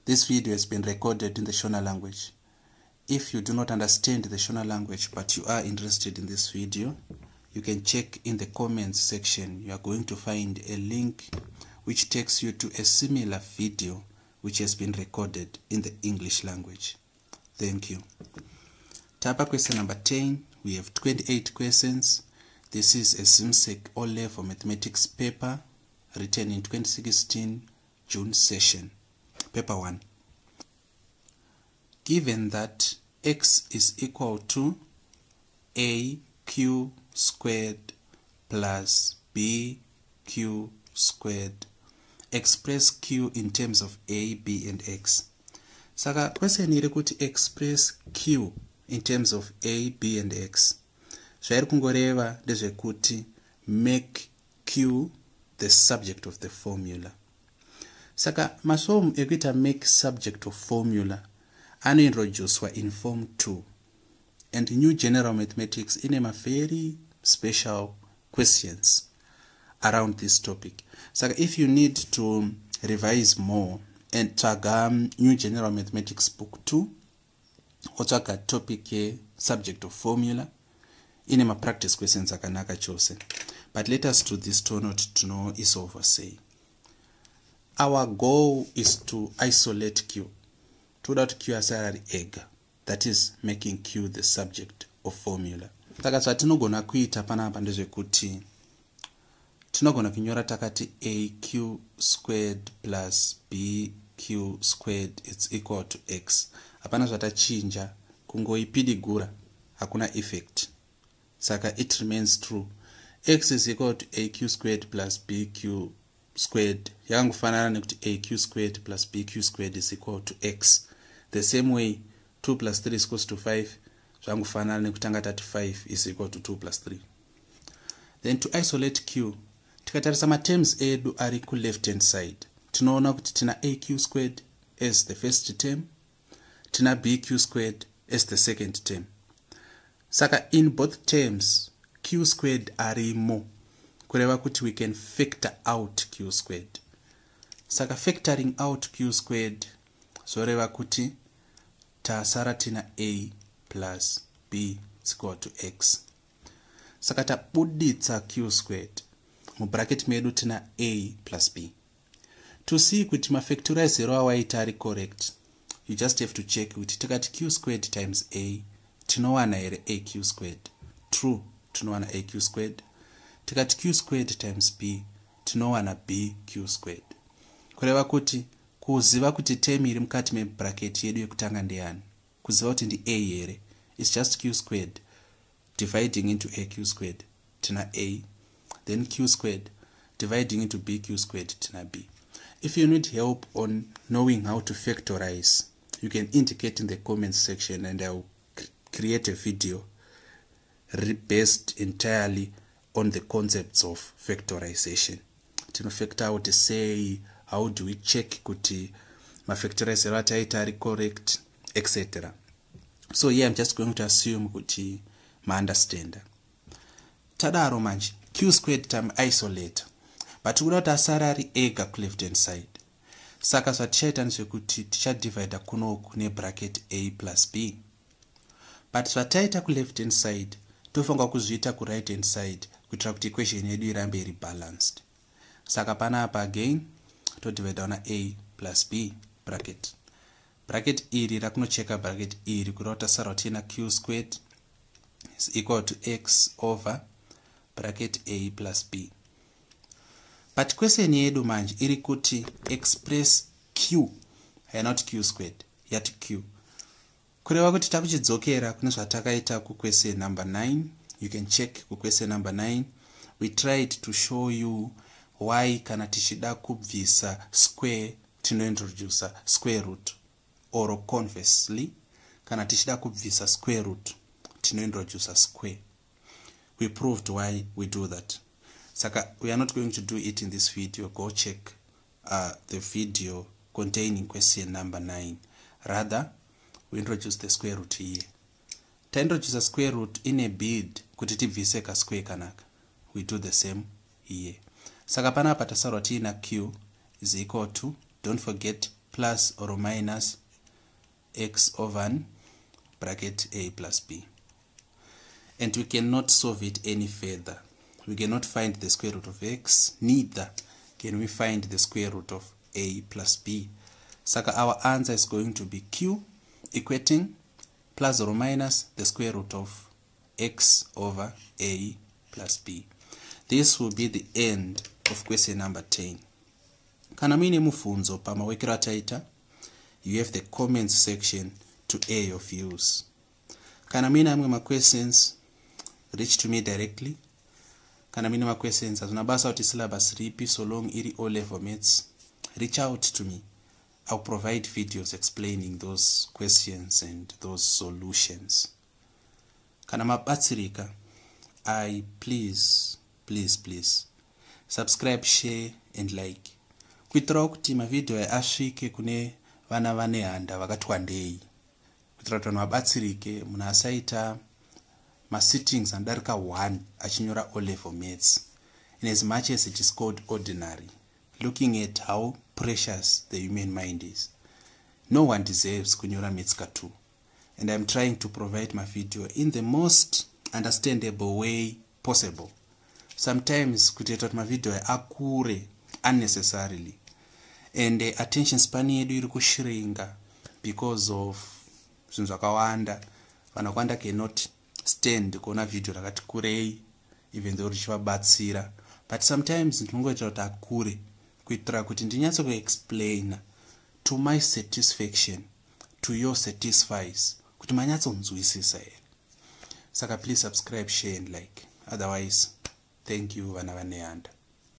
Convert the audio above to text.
This video has been recorded in the Shona language. If you do not understand the Shona language but you are interested in this video, you can check in the comments section. You are going to find a link which takes you to a similar video which has been recorded in the English language. Thank you. Tapa question number 10. We have 28 questions. This is a ZIMSEC O-Level Mathematics paper written in 2016 June session. Paper 1. Given that x is equal to aq squared plus bq squared, express q in terms of a, b and x. Saka question iri kuti express q in terms of a, b and x. Zvairi kungoreva ndezvekuti make q the subject of the formula. Saka masomo ekuita make subject of formula anointroduced in form 2, and new general mathematics in a very special questions around this topic. Saka if you need to revise more and taga new general mathematics book 2 or taga topic subject of formula in a practice questions akanaka chose. But let us do this to not to know is over say. Our goal is to isolate q. To that q as an egg, that is making q the subject of formula. Saka zvatinogona kuita panapa ndezvekuti tinogona kunyora takati aq squared plus bq squared is equal to x. Hapana zvatachinja, kungoipidigura hakuna effect. Saka it remains true. X is equal to aq squared plus bq squared. Yakangofanana nekuti aq squared plus bq squared is equal to x. The same way 2 plus 3 is equal to 5. Zvangofanana nekutanga tati 5 is equal to 2 plus 3. Then to isolate q, tikatarisa materms edu ari ku left hand side. Tinoona kuti tina aq squared as the first term, tina bq squared as the second term. Saka in both terms q squared arimo, kureva kuti we can factor out q squared. Saka factoring out q squared zoreva kuti tasara tina a plus b is equal to x. Saka tabuditsa q squared mu bracket medu tina a plus b. To see kuti mafactorizero awaita ari correct, you just have to check kuti tikati q squared times a tinowana here aq squared. True, tinowana aq squared. Tikati q squared times b tinowana bq squared. Kureva kuti kuziva kuti term iri mukati me bracket yedu yekutanga ndeyani, kuziva kuti ndi a here, it's just q squared dividing into aq squared tina a, then q squared dividing into bq squared tina b. If you need help on knowing how to factorize, you can indicate in the comments section and I will create a video based entirely on the concepts of factorization. To factor out, say, how do we check kuti ma factorizero ataita ari correct, etc. So here I'm just going to assume kuti ma understand. Tadaro manje q squared time isolate, but without asara ari ega ku left hand side. Saka zvatichaita ndezvekuti tichadivide kunoku ne bracket a plus b. But zvataita ku left hand side tofanga kuzviita ku right hand side kuitira kuti equation yedu irambe iri balanced. Saka panapa again to divide on a plus b bracket. Bracket iri rakunocheka bracket iri kurota sara tina q squared is equal to x over bracket a plus b. But question yedu manje iri kuti express q, not q squared, yet q. Kureva kuti takuchidzokera kune zvatakaita ku question number 9. You can check ku question number 9. We tried to show you why kana tichida kubvisa square tinointroduce square root, or conversely kana tichida kubvisa square root tinointroduce square. We proved why we do that. Saka we are not going to do it in this video. Go check the video containing question number 9. Rather, we introduce the square root here. To introduce a square root in a bid kuti tibvise ka square kanaka, we do the same here. Saka panapa tasarwa tina q is equal to, don't forget plus or minus x over bracket a plus b. And we cannot solve it any further. We cannot find the square root of x, neither can we find the square root of a plus b. So our answer is going to be q equating plus or minus the square root of x over a plus b. This will be the end of question number 10. Kana muine mufunzo pamawekero ataita, you have the comments section to air your views. Kana muine amwe ma questions, reach to me directly. Kana muine ma questions azunabasa uti syllabus ripi so long iri O level maths, reach out to me. I'll provide videos explaining those questions and those solutions. Kana mabatsirika, please subscribe, share and like. Kuitira kuti mavideo asvike kune vana vane handa vakati wandei. Kuitira kuti mabatsirike munhu asaita ma-sittings anodarika 1 achinyora O level maths. In as much as it is called ordinary, looking at how precious the human mind is. No one deserves kunyora maths ka 2. And I'm trying to provide my video in the most understandable way possible. Sometimes kuteta kuti mavideo akure unnecessarily, and attention span yedu iri kushiringa because of zvinhu zvakawanda. Vanhu vakawanda cannot stand kuona video rakati kurei even though richivabatsira, but sometimes ndinongoita kuti akure kuitira kuti ndinyatso kuexplain to my satisfaction, to your satisfies, kuti manyatsonzwisisa here. Saka please subscribe, share and like. Otherwise, thank you vana vane handa.